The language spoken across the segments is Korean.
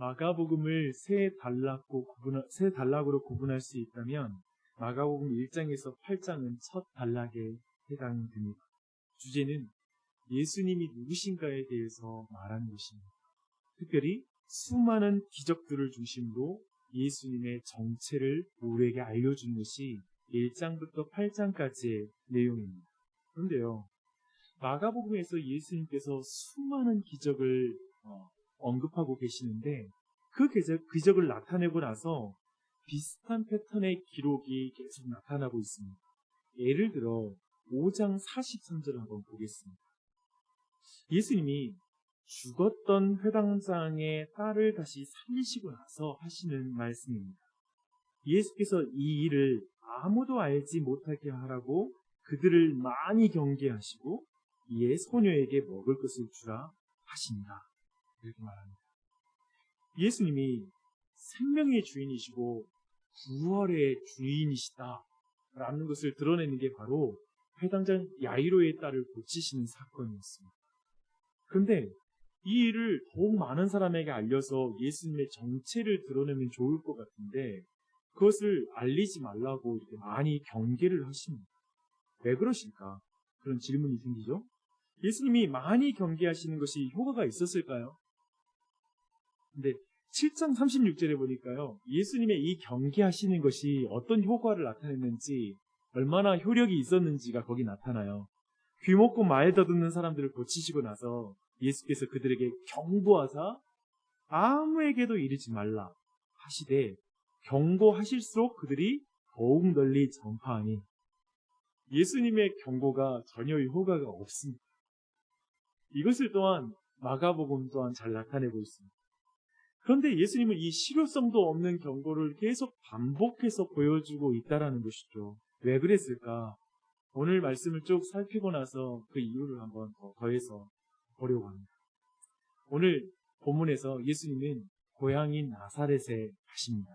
마가복음을 세 단락으로 구분할 수 있다면 마가복음 1장에서 8장은 첫 단락에 해당됩니다. 주제는 예수님이 누구신가에 대해서 말하는 것입니다. 특별히 수많은 기적들을 중심으로 예수님의 정체를 우리에게 알려주는 것이 1장부터 8장까지의 내용입니다. 그런데요, 마가복음에서 예수님께서 수많은 기적을 언급하고 계시는데 그 기적을 나타내고 나서 비슷한 패턴의 기록이 계속 나타나고 있습니다. 예를 들어 5장 43절 한번 보겠습니다. 예수님이 죽었던 회당장의 딸을 다시 살리시고 나서 하시는 말씀입니다. 예수께서 이 일을 아무도 알지 못하게 하라고 그들을 많이 경계하시고 이에 소녀에게 먹을 것을 주라 하신다. 이렇게 말합니다. 예수님이 생명의 주인이시고 구원의 주인이시다 라는 것을 드러내는 게 바로 회당장 야이로의 딸을 고치시는 사건이었습니다. 그런데 이 일을 더욱 많은 사람에게 알려서 예수님의 정체를 드러내면 좋을 것 같은데 그것을 알리지 말라고 이렇게 많이 경계를 하십니다. 왜 그러실까? 그런 질문이 생기죠. 예수님이 많이 경계하시는 것이 효과가 있었을까요? 근데 7장 36절에 보니까요, 예수님의 이 경계하시는 것이 어떤 효과를 나타냈는지, 얼마나 효력이 있었는지가 거기 나타나요. 귀먹고 말 더듬는 사람들을 고치시고 나서 예수께서 그들에게 경고하사 아무에게도 이르지 말라 하시되 경고하실수록 그들이 더욱 널리 전파하니 예수님의 경고가 전혀 효과가 없습니다. 이것을 또한 마가복음 또한 잘 나타내고 있습니다. 그런데 예수님은 이 실효성도 없는 경고를 계속 반복해서 보여주고 있다는 것이죠. 왜 그랬을까? 오늘 말씀을 쭉 살피고 나서 그 이유를 한번 더해서 보려고 합니다. 오늘 본문에서 예수님은 고향인 나사렛에 가십니다.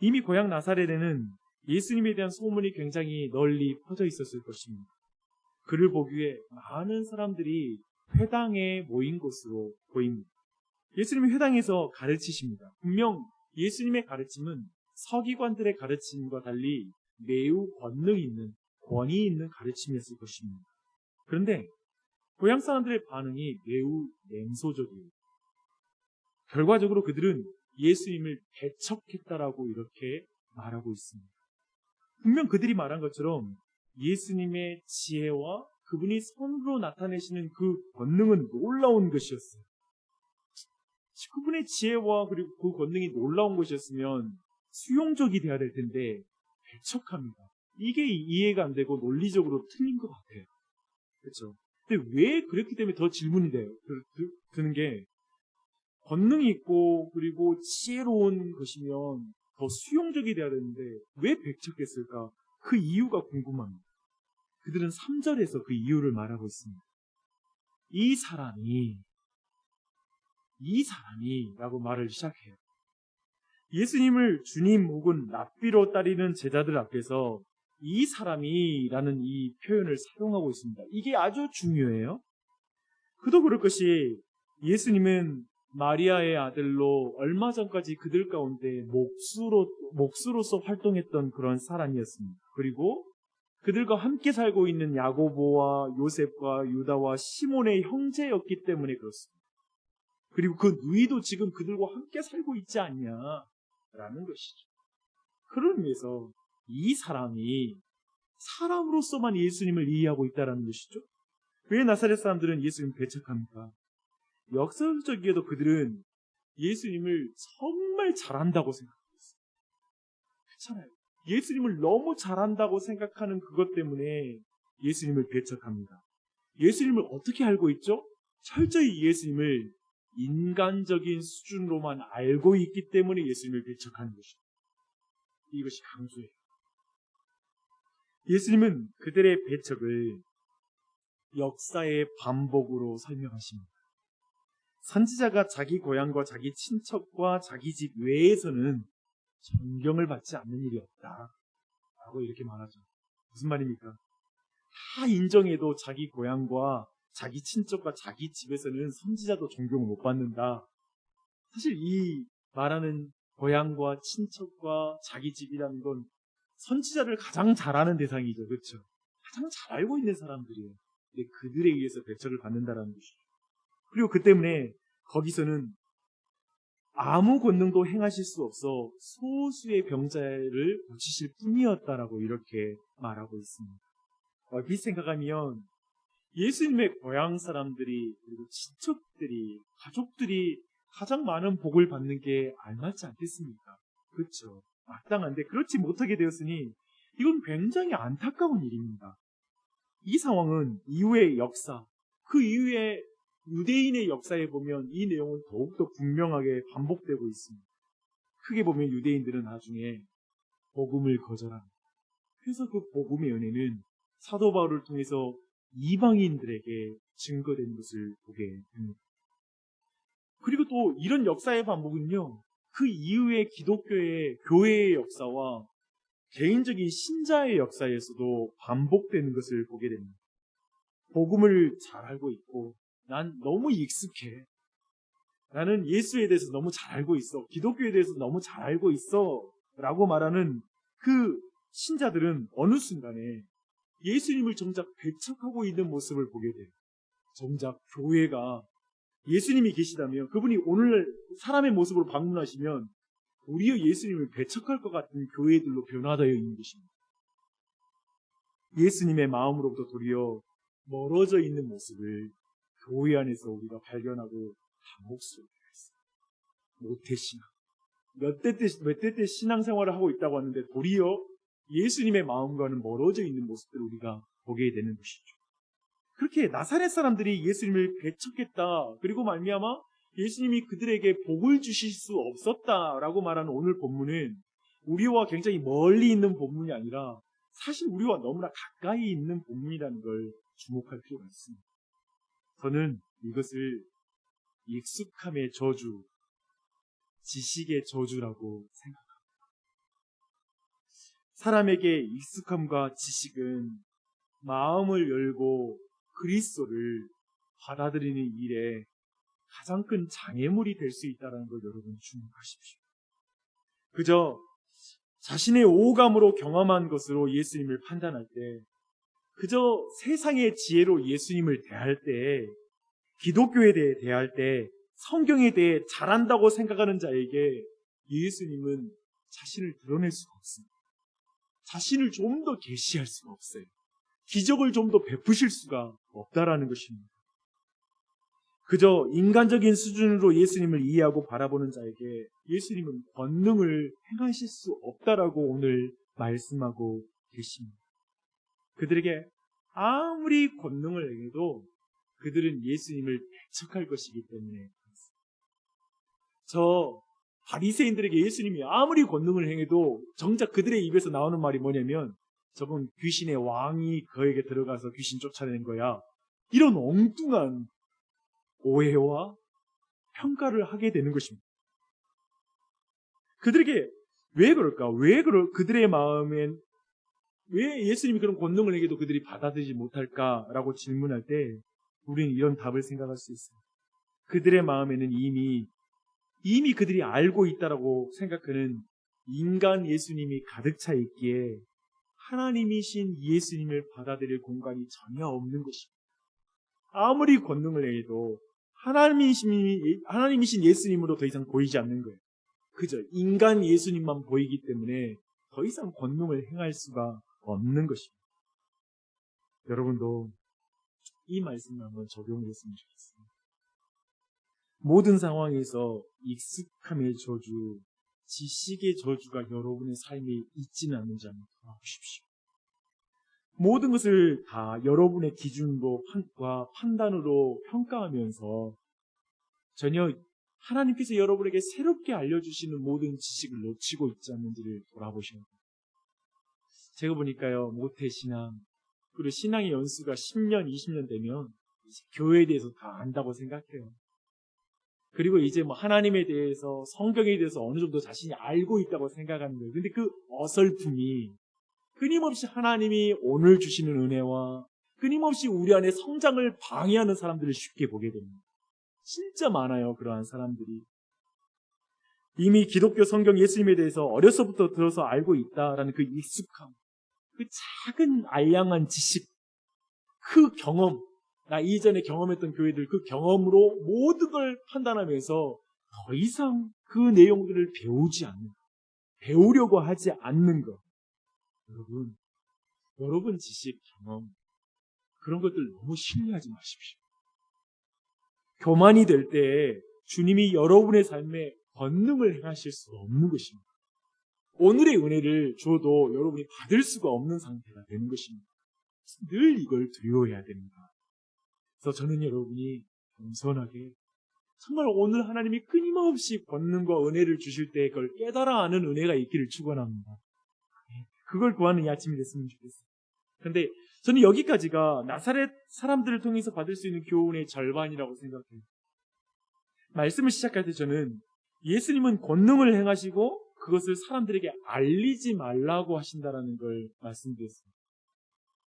이미 고향 나사렛에는 예수님에 대한 소문이 굉장히 널리 퍼져 있었을 것입니다. 그를 보기 위해 많은 사람들이 회당에 모인 것으로 보입니다. 예수님이 회당에서 가르치십니다. 분명 예수님의 가르침은 서기관들의 가르침과 달리 매우 권위 있는 가르침이었을 것입니다. 그런데 고향 사람들의 반응이 매우 냉소적이에요. 결과적으로 그들은 예수님을 배척했다라고 이렇게 말하고 있습니다. 분명 그들이 말한 것처럼 예수님의 지혜와 그분이 선으로 나타내시는 그 권능은 놀라운 것이었어요. 그분의 지혜와 그리고 그 권능이 놀라운 것이었으면 수용적이 돼야 될 텐데 배척합니다. 이게 이해가 안 되고 논리적으로 틀린 것 같아요. 그렇죠? 근데 왜 그랬기 때문에 더 질문이 돼요. 드는 게 권능이 있고 그리고 지혜로운 것이면 더 수용적이 돼야 되는데 왜 배척했을까? 그 이유가 궁금합니다. 그들은 3절에서 그 이유를 말하고 있습니다. 이 사람이 라고 말을 시작해요. 예수님을 주님 혹은 랍비로 따르는 제자들 앞에서 이 사람이라는 이 표현을 사용하고 있습니다. 이게 아주 중요해요. 그도 그럴 것이 예수님은 마리아의 아들로 얼마 전까지 그들 가운데 목수로서 활동했던 그런 사람이었습니다. 그리고 그들과 함께 살고 있는 야고보와 요셉과 유다와 시몬의 형제였기 때문에 그렇습니다. 그리고 그 누이도 지금 그들과 함께 살고 있지 않냐라는 것이죠. 그런 의미에서 이 사람이 사람으로서만 예수님을 이해하고 있다는 것이죠. 왜 나사렛 사람들은 예수님을 배척합니까? 역설적이게도 그들은 예수님을 정말 잘한다고 생각하고 있어요. 그렇잖아요. 예수님을 너무 잘한다고 생각하는 그것 때문에 예수님을 배척합니다. 예수님을 어떻게 알고 있죠? 철저히 예수님을 인간적인 수준으로만 알고 있기 때문에 예수님을 배척하는 것입니다. 이것이 강조예요. 예수님은 그들의 배척을 역사의 반복으로 설명하십니다. 선지자가 자기 고향과 자기 친척과 자기 집 외에서는 존경을 받지 않는 일이 없다 라고 이렇게 말하죠. 무슨 말입니까? 다 인정해도 자기 고향과 자기 친척과 자기 집에서는 선지자도 존경을 못 받는다. 사실 이 말하는 고향과 친척과 자기 집이라는 건 선지자를 가장 잘 아는 대상이죠. 그렇죠? 가장 잘 알고 있는 사람들이에요. 근데 그들에 의해서 배척을 받는다라는 것이죠. 그리고 그 때문에 거기서는 아무 권능도 행하실 수 없어 소수의 병자를 고치실 뿐이었다라고 이렇게 말하고 있습니다. 얼핏 생각하면 예수님의 고향 사람들이 그리고 친척들이 가족들이 가장 많은 복을 받는 게 알맞지 않겠습니까? 그렇죠. 마땅한데 그렇지 못하게 되었으니 이건 굉장히 안타까운 일입니다. 이 상황은 이후의 역사, 그 이후에 유대인의 역사에 보면 이 내용은 더욱더 분명하게 반복되고 있습니다. 크게 보면 유대인들은 나중에 복음을 거절합니다. 그래서 그 복음의 은혜는 사도 바울을 통해서 이방인들에게 증거된 것을 보게 됩니다. 그리고 또 이런 역사의 반복은요, 그 이후의 기독교의 교회의 역사와 개인적인 신자의 역사에서도 반복되는 것을 보게 됩니다. 복음을 잘 알고 있고 난 너무 익숙해. 나는 예수에 대해서 너무 잘 알고 있어. 기독교에 대해서 너무 잘 알고 있어. 라고 말하는 그 신자들은 어느 순간에 예수님을 정작 배척하고 있는 모습을 보게 돼요. 정작 교회가 예수님이 계시다면 그분이 오늘 사람의 모습으로 방문하시면 도리어 예수님을 배척할 것 같은 교회들로 변화되어 있는 것입니다. 예수님의 마음으로부터 도리어 멀어져 있는 모습을 교회 안에서 우리가 발견하고 당혹스럽게 했어요. 모태신앙. 몇 대 때 신앙생활을 하고 있다고 하는데 도리어 예수님의 마음과는 멀어져 있는 모습들을 우리가 보게 되는 것이죠. 그렇게 나사렛 사람들이 예수님을 배척했다. 그리고 말미암아 예수님이 그들에게 복을 주실 수 없었다라고 말하는 오늘 본문은 우리와 굉장히 멀리 있는 본문이 아니라 사실 우리와 너무나 가까이 있는 본문이라는 걸 주목할 필요가 있습니다. 저는 이것을 익숙함의 저주, 지식의 저주라고 생각합니다. 사람에게 익숙함과 지식은 마음을 열고 그리스도를 받아들이는 일에 가장 큰 장애물이 될 수 있다는 걸 여러분 주목하십시오. 그저 자신의 오감으로 경험한 것으로 예수님을 판단할 때, 그저 세상의 지혜로 예수님을 대할 때, 기독교에 대해 대할 때, 성경에 대해 잘한다고 생각하는 자에게 예수님은 자신을 드러낼 수가 없습니다. 자신을 좀 더 계시할 수가 없어요. 기적을 좀 더 베푸실 수가 없다라는 것입니다. 그저 인간적인 수준으로 예수님을 이해하고 바라보는 자에게 예수님은 권능을 행하실 수 없다라고 오늘 말씀하고 계십니다. 그들에게 아무리 권능을 행해도 그들은 예수님을 배척할 것이기 때문에 저 바리새인들에게 예수님이 아무리 권능을 행해도 정작 그들의 입에서 나오는 말이 뭐냐면 저건 귀신의 왕이 그에게 들어가서 귀신 쫓아내는 거야. 이런 엉뚱한 오해와 평가를 하게 되는 것입니다. 그들에게 왜 그럴까? 그들의 마음엔 왜 예수님이 그런 권능을 행해도 그들이 받아들이지 못할까라고 질문할 때 우리는 이런 답을 생각할 수 있어요. 그들의 마음에는 이미 그들이 알고 있다라고 생각하는 인간 예수님이 가득 차 있기에 하나님이신 예수님을 받아들일 공간이 전혀 없는 것입니다. 아무리 권능을 해도 하나님이신 예수님으로 더 이상 보이지 않는 거예요. 그저 인간 예수님만 보이기 때문에 더 이상 권능을 행할 수가 없는 것입니다. 여러분도 이 말씀을 한번 적용했으면 좋겠습니다. 모든 상황에서 익숙함의 저주, 지식의 저주가 여러분의 삶에 있지는 않는지 한번 돌아보십시오. 모든 것을 다 여러분의 기준으로 판단으로 평가하면서 전혀 하나님께서 여러분에게 새롭게 알려주시는 모든 지식을 놓치고 있지 않는지를 돌아보셔야 됩니다. 제가 보니까요, 모태신앙, 그리고 신앙의 연수가 10년, 20년 되면 교회에 대해서 다 안다고 생각해요. 그리고 이제 하나님에 대해서, 성경에 대해서 어느 정도 자신이 알고 있다고 생각하는 거예요. 근데 그 어설픔이 끊임없이 하나님이 오늘 주시는 은혜와 끊임없이 우리 안에 성장을 방해하는 사람들을 쉽게 보게 됩니다. 진짜 많아요, 그러한 사람들이. 이미 기독교 성경 예수님에 대해서 어려서부터 들어서 알고 있다라는 그 익숙함, 그 작은 알량한 지식, 그 경험, 나 이전에 경험했던 교회들 그 경험으로 모든 걸 판단하면서 더 이상 그 내용들을 배우지 않는, 배우려고 하지 않는 것. 여러분 지식, 경험, 그런 것들 너무 신뢰하지 마십시오. 교만이 될 때 주님이 여러분의 삶에 권능을 행하실 수가 없는 것입니다. 오늘의 은혜를 줘도 여러분이 받을 수가 없는 상태가 되는 것입니다. 늘 이걸 두려워해야 됩니다. 그래서 저는 여러분이 겸손하게 정말 오늘 하나님이 끊임없이 권능과 은혜를 주실 때 그걸 깨달아 아는 은혜가 있기를 축원합니다. 그걸 구하는 이 아침이 됐으면 좋겠어요. 그런데 저는 여기까지가 나사렛 사람들을 통해서 받을 수 있는 교훈의 절반이라고 생각해요. 말씀을 시작할 때 저는 예수님은 권능을 행하시고 그것을 사람들에게 알리지 말라고 하신다라는 걸 말씀드렸습니다.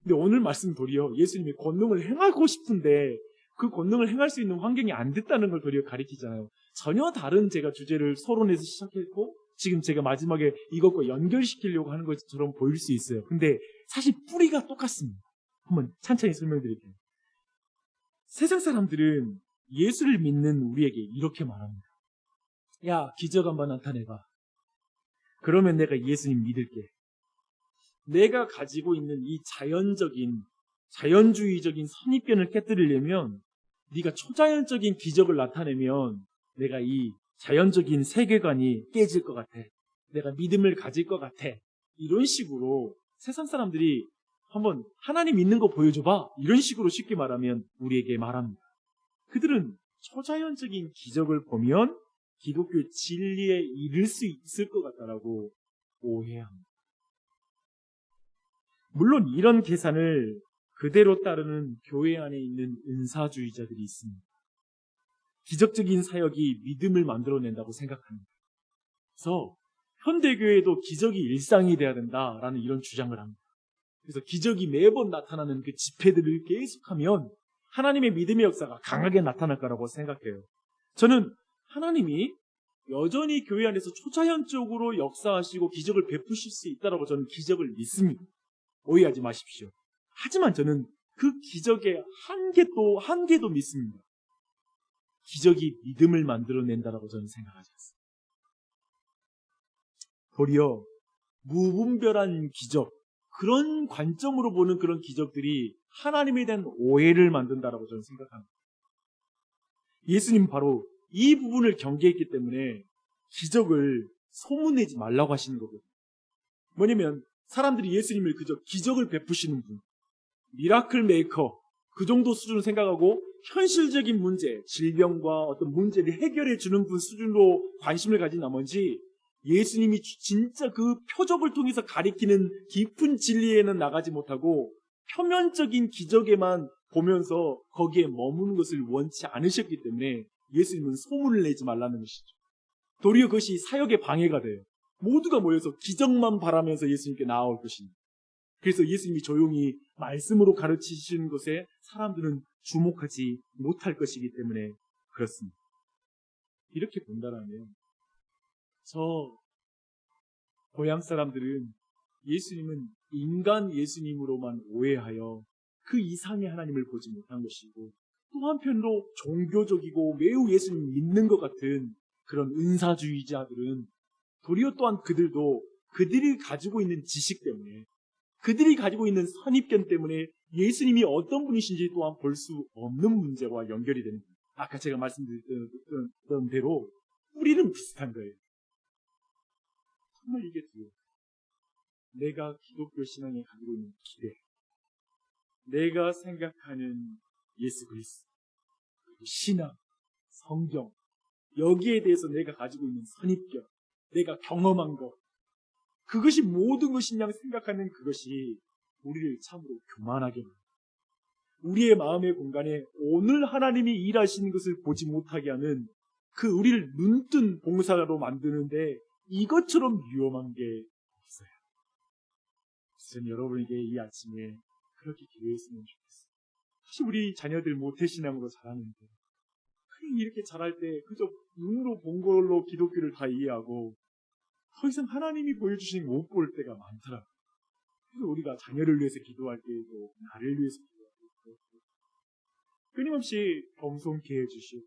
근데 오늘 말씀 도리어 예수님이 권능을 행하고 싶은데 그 권능을 행할 수 있는 환경이 안 됐다는 걸 도리어 가리키잖아요. 전혀 다른 제가 주제를 서론에서 시작했고 지금 제가 마지막에 이것과 연결시키려고 하는 것처럼 보일 수 있어요. 근데 사실 뿌리가 똑같습니다. 한번 천천히 설명드릴게요. 세상 사람들은 예수를 믿는 우리에게 이렇게 말합니다. 야, 기적 한번 나타내봐. 그러면 내가 예수님 믿을게. 내가 가지고 있는 이 자연주의적인 선입견을 깨뜨리려면 네가 초자연적인 기적을 나타내면 내가 이 자연적인 세계관이 깨질 것 같아. 내가 믿음을 가질 것 같아. 이런 식으로 세상 사람들이 한번 하나님 믿는 거 보여줘봐. 이런 식으로 쉽게 말하면 우리에게 말합니다. 그들은 초자연적인 기적을 보면 기독교 진리에 이를 수 있을 것 같다라고 오해합니다. 물론 이런 계산을 그대로 따르는 교회 안에 있는 은사주의자들이 있습니다. 기적적인 사역이 믿음을 만들어낸다고 생각합니다. 그래서 현대교회도 기적이 일상이 돼야 된다라는 이런 주장을 합니다. 그래서 기적이 매번 나타나는 그 집회들을 계속하면 하나님의 믿음의 역사가 강하게 나타날 거라고 생각해요. 저는 하나님이 여전히 교회 안에서 초자연적으로 역사하시고 기적을 베푸실 수 있다라고 저는 기적을 믿습니다. 오해하지 마십시오. 하지만 저는 그 기적의 한계도 믿습니다. 기적이 믿음을 만들어낸다라고 저는 생각하지 않습니다. 도리어 무분별한 기적, 그런 관점으로 보는 그런 기적들이 하나님에 대한 오해를 만든다라고 저는 생각합니다. 예수님 바로 이 부분을 경계했기 때문에 기적을 소문내지 말라고 하시는 거거든요. 뭐냐면 사람들이 예수님을 그저 기적을 베푸시는 분, 미라클 메이커, 그 정도 수준을 생각하고 현실적인 문제, 질병과 어떤 문제를 해결해 주는 분 수준으로 관심을 가진 나머지 예수님이 진짜 그 표적을 통해서 가리키는 깊은 진리에는 나가지 못하고 표면적인 기적에만 보면서 거기에 머무는 것을 원치 않으셨기 때문에 예수님은 소문을 내지 말라는 것이죠. 도리어 그것이 사역의 방해가 돼요. 모두가 모여서 기적만 바라면서 예수님께 나아올 것입니다. 그래서 예수님이 조용히 말씀으로 가르치시는 것에 사람들은 주목하지 못할 것이기 때문에 그렇습니다. 이렇게 본다면 저 고향 사람들은 예수님은 인간 예수님으로만 오해하여 그 이상의 하나님을 보지 못한 것이고 또 한편으로 종교적이고 매우 예수님 믿는 것 같은 그런 은사주의자들은 도리어 또한 그들도 그들이 가지고 있는 지식 때문에 그들이 가지고 있는 선입견 때문에 예수님이 어떤 분이신지 또한 볼 수 없는 문제와 연결이 되는 거예요. 아까 제가 말씀드렸던 대로 뿌리는 비슷한 거예요. 정말 이게 두려워요. 내가 기독교 신앙에 가지고 있는 기대, 내가 생각하는 예수 그리스도, 신앙, 성경, 여기에 대해서 내가 가지고 있는 선입견, 내가 경험한 것, 그것이 모든 것이냐 생각하는 그것이 우리를 참으로 교만하게 합니다. 우리의 마음의 공간에 오늘 하나님이 일하시는 것을 보지 못하게 하는 그 우리를 눈뜬 봉사로 만드는데 이것처럼 위험한 게 없어요. 저는 여러분에게 이 아침에 그렇게 기도했으면 좋겠어요. 사실 우리 자녀들 모태신앙으로 자라는데 아이들이 이렇게 자랄 때 그저 눈으로 본 걸로 기독교를 다 이해하고 더 이상 하나님이 보여주시는 것 못 볼 때가 많더라. 그래서 우리가 자녀를 위해서 기도할 때에도 나를 위해서 기도할 때도 끊임없이 겸손케 해주시고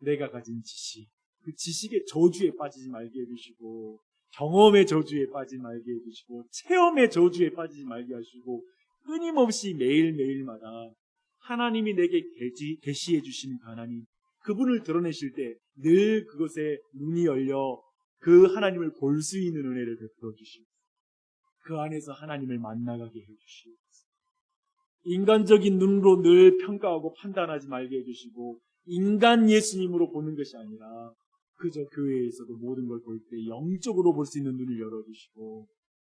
내가 가진 지식, 그 지식의 저주에 빠지지 말게 해주시고 경험의 저주에 빠지지 말게 해주시고 체험의 저주에 빠지지 말게 하시고 끊임없이 매일매일마다 하나님이 내게 계시해 주시는 그 하나님, 그분을 드러내실 때 늘 그것에 눈이 열려 그 하나님을 볼 수 있는 은혜를 베풀어 주시고 그 안에서 하나님을 만나가게 해주시고 인간적인 눈으로 늘 평가하고 판단하지 말게 해주시고 인간 예수님으로 보는 것이 아니라 그저 교회에서도 모든 걸 볼 때 영적으로 볼 수 있는 눈을 열어주시고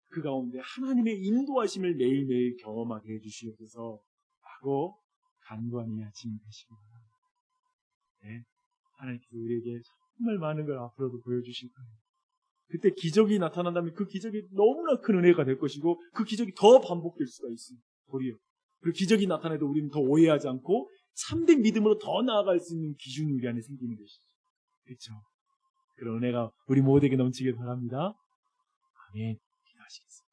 그 가운데 하나님의 인도하심을 매일매일 경험하게 해주시옵소서 라고 간구하며 아침이 되시기 바랍니다. 네, 하나님께서 우리에게 정말 많은 걸 앞으로도 보여주실 거예요. 그때 기적이 나타난다면 그 기적이 너무나 큰 은혜가 될 것이고 그 기적이 더 반복될 수가 있습니다. 도리어. 그리고 기적이 나타나도 우리는 더 오해하지 않고 참된 믿음으로 더 나아갈 수 있는 기준이 우리 안에 생기는 것이죠. 그렇죠? 그런 은혜가 우리 모두에게 넘치길 바랍니다. 아멘. 기도하시겠습니다.